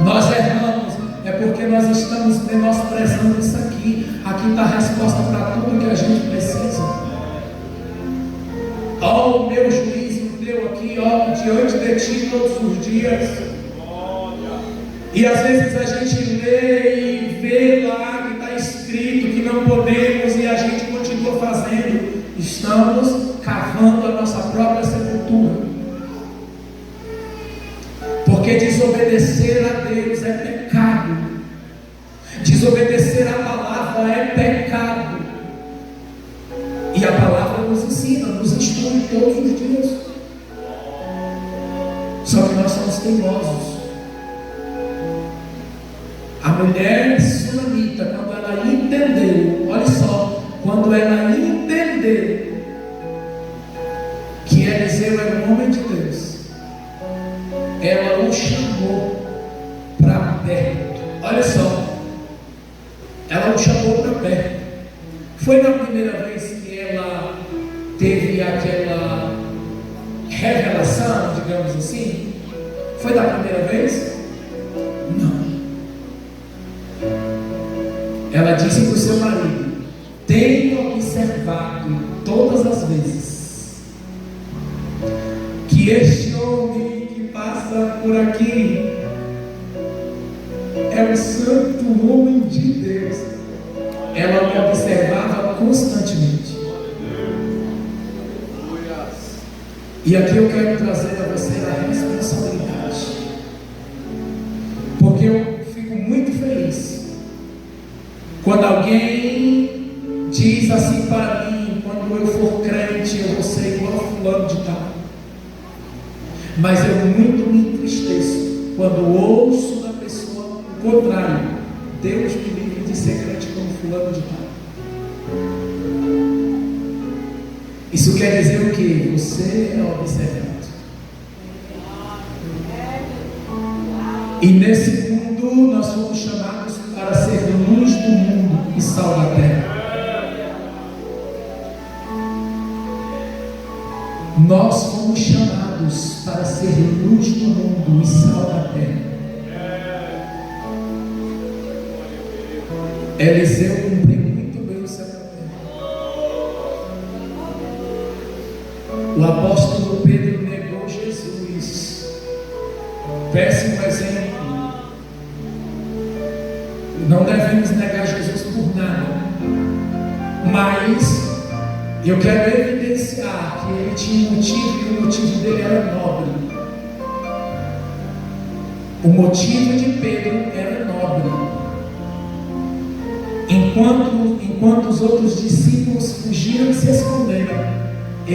Nós erramos, é porque nós estamos menosprezando isso aqui. Aqui está a resposta para tudo que a gente precisa. Ó, o meu juiz me deu aqui, ó, diante de ti todos os dias. E às vezes a gente lê e vê lá que está escrito que não podemos e a gente continua fazendo. Estamos cavando a nossa própria sepultura. Porque desobedecer a Deus é pecado. Desobedecer a palavra é pecado. E a palavra nos ensina, nos instrui todos os dias. Só que nós somos teimosos. A mulher sunamita, quando ela entendeu, olha só, quando ela entendeu que Eliseu era um homem de Deus, ela o chamou para perto. Olha só, ela o chamou para perto. Foi na primeira vez que ela teve aquela revelação, digamos assim? Foi da primeira vez? Não. Ela disse para o seu marido: tenho observado todas as vezes que este homem que passa por aqui é o santo homem de Deus. Ela me observava constantemente. E aqui eu quero trazer a você a responsabilidade, porque eu fico muito feliz quando alguém diz assim para mim: quando eu for crente eu vou ser igual fulano de tal. Mas eu muito me entristeço quando ouço da pessoa o contrário: Deus me livre de ser crente como fulano de tal. Isso quer dizer o quê? Você é observado. E nesse mundo nós fomos chamados para ser luz do mundo e sal da terra. Nós fomos chamados para ser luz do mundo e sal da terra. Eliseu cumpriu muito bem o seu papel. O apóstolo Pedro negou Jesus. Péssimo exemplo. Não devemos negar Jesus por nada. Mas eu quero evidenciar que ele tinha um motivo e o motivo dele era nobre. O motivo de Pedro era nobre. Enquanto os outros discípulos fugiram e se esconderam,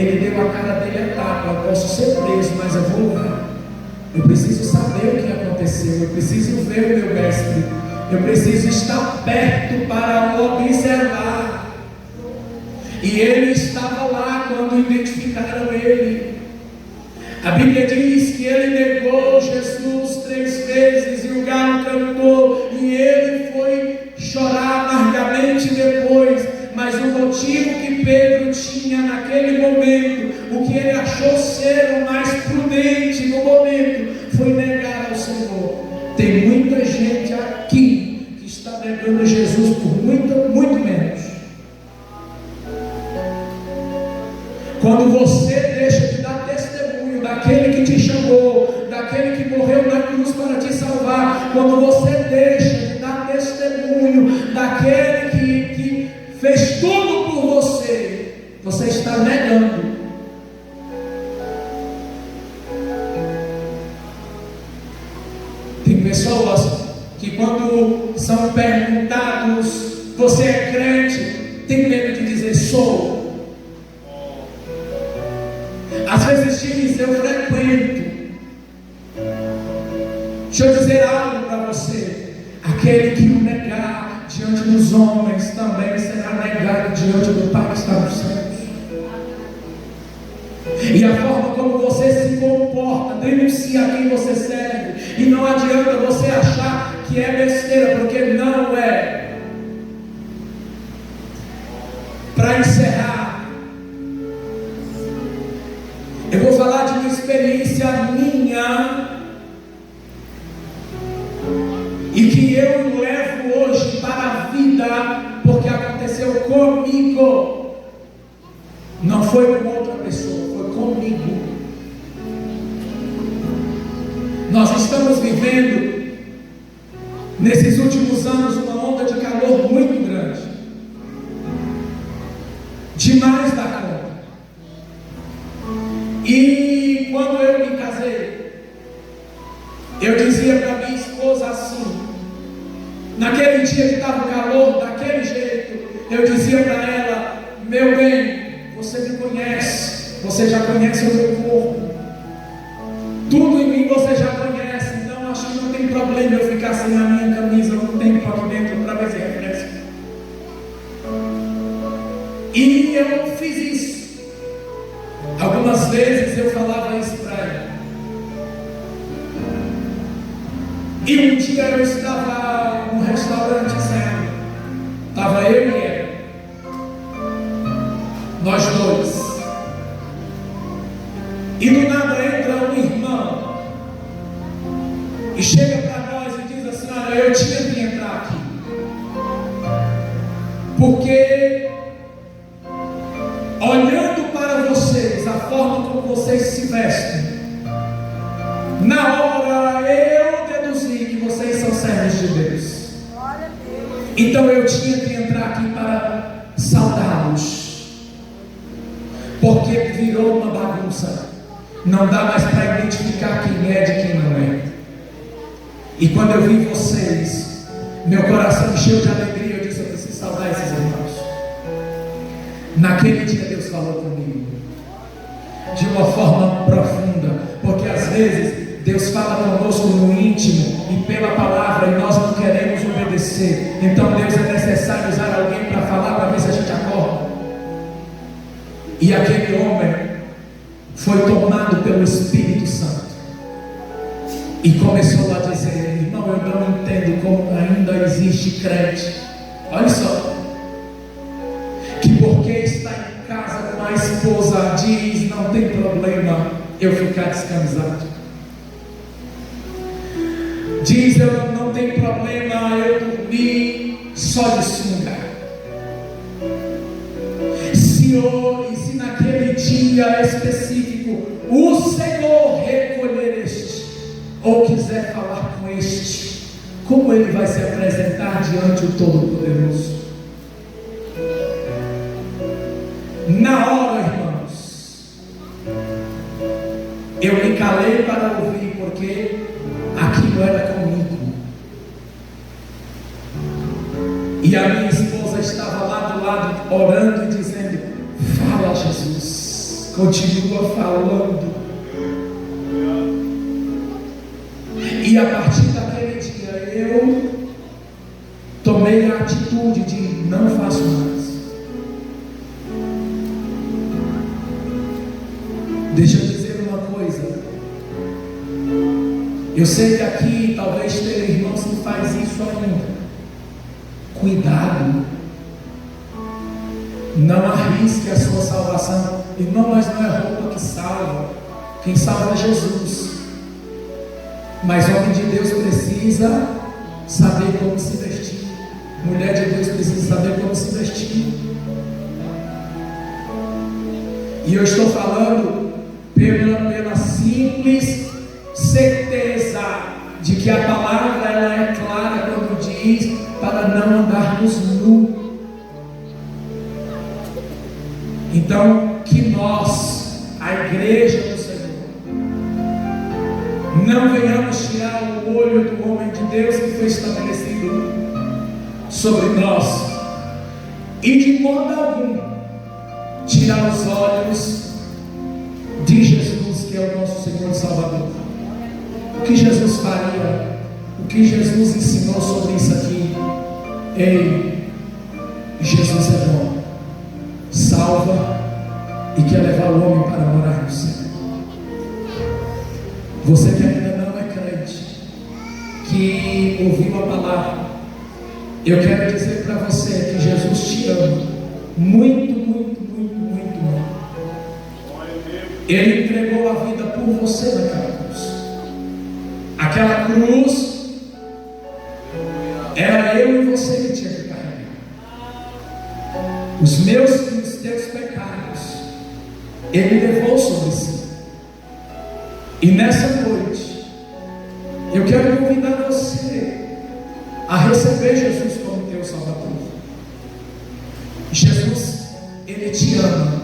ele deu a cara dele a tapa. Eu posso ser preso, mas eu vou lá. Eu preciso saber o que aconteceu. Eu preciso ver o meu mestre. Eu preciso estar perto para o observar. E ele estava lá quando identificaram ele. A Bíblia diz que ele negou Jesus 3 vezes e o galo cantou, e ele foi chorar amargamente depois. Mas o motivo que Pedro tinha naquele momento, o que ele achou ser o mais prudente no momento, foi negar ao Senhor. Tem muita gente aqui que está negando Jesus por muito menos. Quando você deixa de dar testemunho daquele que te chamou, daquele que morreu na cruz para te salvar, quando você deixa de dar testemunho daquele que fez tudo por você, você está negando. Tem pessoas que quando são perguntados, você é crente, tem medo de dizer sou. Às vezes diz, eu frequento. Deixa eu dizer algo para você. Aquele que o negar diante dos homens, também será negado diante do Pai que está nos céus. E a forma como você se comporta denuncia a quem você serve. E não adianta você achar que é besteira, porque não é. Para encerrar, eu vou falar de uma experiência minha e que eu levo hoje para a vida, porque aconteceu comigo. Não foi com outra pessoa, foi comigo. Nós estamos vivendo nesses últimos anos uma onda de calor muito grande, demais da conta. E quando eu me casei, eu dizia para minha esposa assim, naquele dia que estava o calor, daquele jeito, eu dizia para ela, meu bem, você me conhece, você já conhece o meu corpo, tudo em mim você já conhece, então acho que não tem problema eu ficar sem a minha camisa um tempo aqui dentro para ver se refresca. E eu fiz isso. Algumas vezes eu falava isso para ela. E um dia eu estava no restaurante certo. Estava eu e ela. Nós dois. E do nada entra um irmão e chega para nós e diz assim, olha, eu tinha que entrar aqui. Porque olhando para vocês, a forma como vocês se vestem, na hora eu deduzi que vocês são servos de Deus. Então eu tinha que entrar aqui para saudá-los, porque virou uma bagunça. Não dá mais para identificar quem é de quem não é. E quando eu vi vocês, meu coração encheu de alegria. Eu disse, eu preciso saudar esses irmãos. Naquele dia Deus falou comigo de uma forma profunda, porque às vezes Deus fala conosco no íntimo e pela palavra, e nós não queremos obedecer. Então Deus é necessário usar alguém para falar, para ver se a gente acorda. E aquele homem foi tomado pelo Espírito Santo e começou a dizer, irmão, eu não entendo como ainda existe crente, olha só, que porque está em casa com a esposa diz, não tem problema eu ficar descamisado. Diz, eu não tem problema eu dormir só de sunga. Se naquele dia específico o Senhor recolher este, ou quiser falar com este, como ele vai se apresentar diante do Todo-Poderoso? Na hora, irmãos, eu me calei para ouvir, porque aquilo era comigo. E a minha esposa estava lá do lado orando e dizendo, fala Jesus, continua falando. E a partir daquele dia eu tomei a atitude de não faço mais. Deixa eu dizer uma coisa. Eu sei que aqui talvez tenha irmãos que faz isso ainda. Cuidado. Não arrisque a sua salvação. Irmão, mas não é roupa que salva. Quem salva é Jesus. Mas homem de Deus precisa saber como se vestir. Mulher de Deus precisa saber como se vestir. E eu estou falando pela simples certeza de que a palavra ela é clara quando diz para não andarmos nu. Então, que nós, a igreja do Senhor, não venhamos tirar o olho do homem de Deus que foi estabelecido sobre nós, e de modo algum tirar os olhos de Jesus, que é o nosso Senhor e Salvador. O que Jesus faria? O que Jesus ensinou sobre isso aqui? Ei, Jesus é bom, salva e quer levar o homem para morar no céu. Você que ainda não é crente, que ouviu a palavra, eu quero dizer para você que Jesus te ama muito, muito, muito, muito, muito. Ele entregou a vida por você naquela cruz. Aquela cruz era eu e você que tinha que carregar. Os meus e os teus pecados Ele levou sobre si. E nessa noite eu quero convidar você a receber Jesus como teu Salvador. Jesus, Ele te ama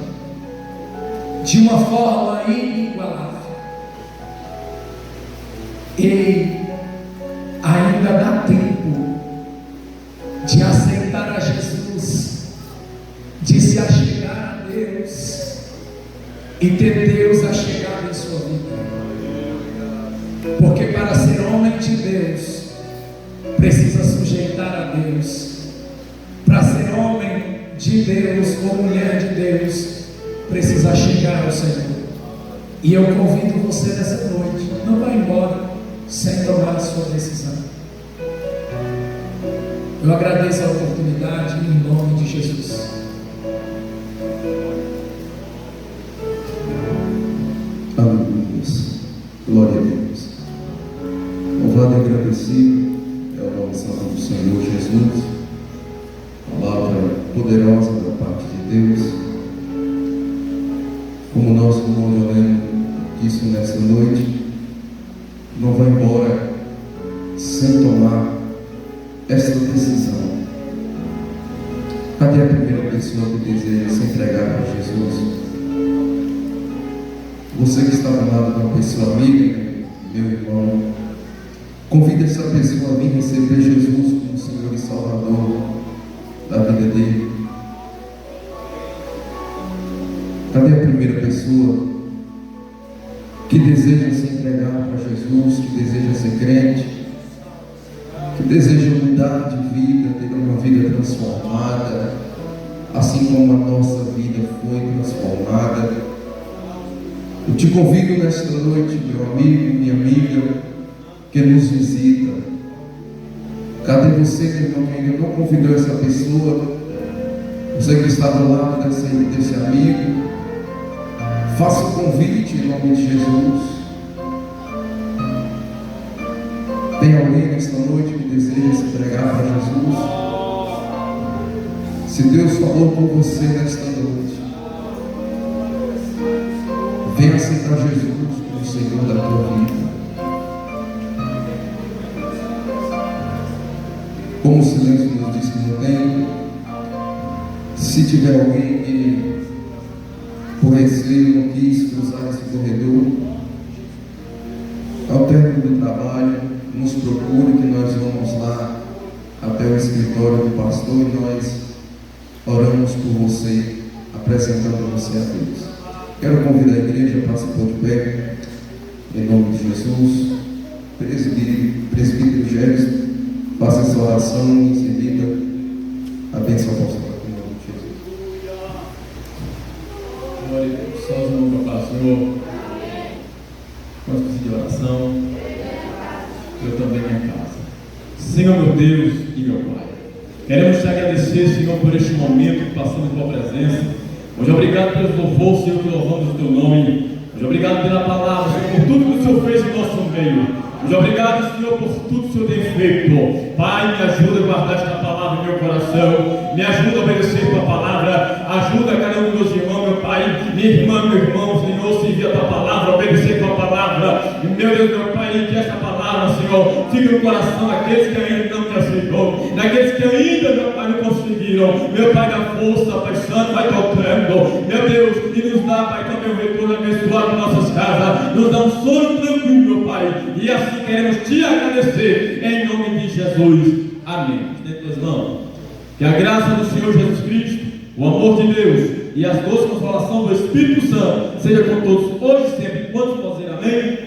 de uma forma inigualável. E ainda dá tempo de aceitar a Jesus, de se achegar a Deus e ter Deus achegado em sua vida. Porque para ser homem de Deus precisa sujeitar a Deus. Para ser homem de Deus ou mulher de Deus precisa chegar ao Senhor. E eu convido você nessa noite, não vá embora sem tomar a sua decisão. Eu agradeço a oportunidade em nome de Jesus. Amém. Glória a Deus. Louvado e agradecido é o nome santo do Senhor Jesus. Palavra poderosa da parte de Deus. Como o nosso irmão Leonel disse nessa noite, não vai embora sem tomar essa decisão. Cadê a primeira pessoa que deseja se entregar para Jesus? Você que está do lado de uma pessoa amiga, meu irmão, convida essa pessoa a vir receber Jesus como Senhor e Salvador da vida dele. Cadê a primeira pessoa que deseja se entregar para Jesus, que deseja ser crente, que deseja mudar de vida, ter uma vida transformada, assim como a nossa vida foi transformada? Eu te convido nesta noite, meu amigo, minha amiga, que nos visita. Cadê você, meu irmão, que ainda não convidou essa pessoa? Você que está do lado desse amigo, faça o convite em nome de Jesus. Tem alguém nesta noite que deseja se entregar para Jesus? Se Deus falou com você nesta noite, venha aceitar Jesus como Senhor da tua vida. Como o silêncio nos diz que não tem, se tiver alguém que por receio não quis cruzar esse corredor, ao término do trabalho, nos procure que nós vamos lá até o escritório do pastor e nós oramos por você, apresentando você a Deus. Quero convidar a igreja para se pôr de pé, em nome de Jesus. Presbítero Gérson, faça essa oração e em seguida a bênção apostólica em nome de Jesus. Glória a Deus. Só os irmãos para o Senhor. Vamos pedir oração. Eu também minha casa. Senhor meu Deus e meu Pai, queremos te agradecer, Senhor, por este momento que passamos em tua presença. Hoje obrigado pelos louvores, Senhor, que louvamos o teu nome. Hoje obrigado pela palavra, Senhor, por tudo que o Senhor fez em nosso meio. Hoje obrigado, Senhor, por tudo que o Senhor tem feito. Pai, me ajuda a guardar esta palavra em meu coração. Me ajuda a obedecer a tua palavra. Ajuda cada um dos meus irmãos, meu Pai, minha irmã, meu irmão, Senhor, servir a tua palavra, obedecer a tua palavra. Meu Deus, meu Pai, que esta palavra, Senhor, fique no coração daqueles que ainda não te aceitou, daqueles que ainda, meu Pai, não conseguiram. Meu Pai, dá força, Pai Santo, vai tocando. Meu Deus, e nos dá, Pai, também o retorno abençoado em nossas casas. Nos dá um sono tranquilo, meu Pai. E assim queremos te agradecer, em nome de Jesus. Amém. Dentro das mãos. Que a graça do Senhor Jesus Cristo, o amor de Deus e as doces consolações do Espírito Santo seja com todos hoje e sempre. Quantos podem dizer amém?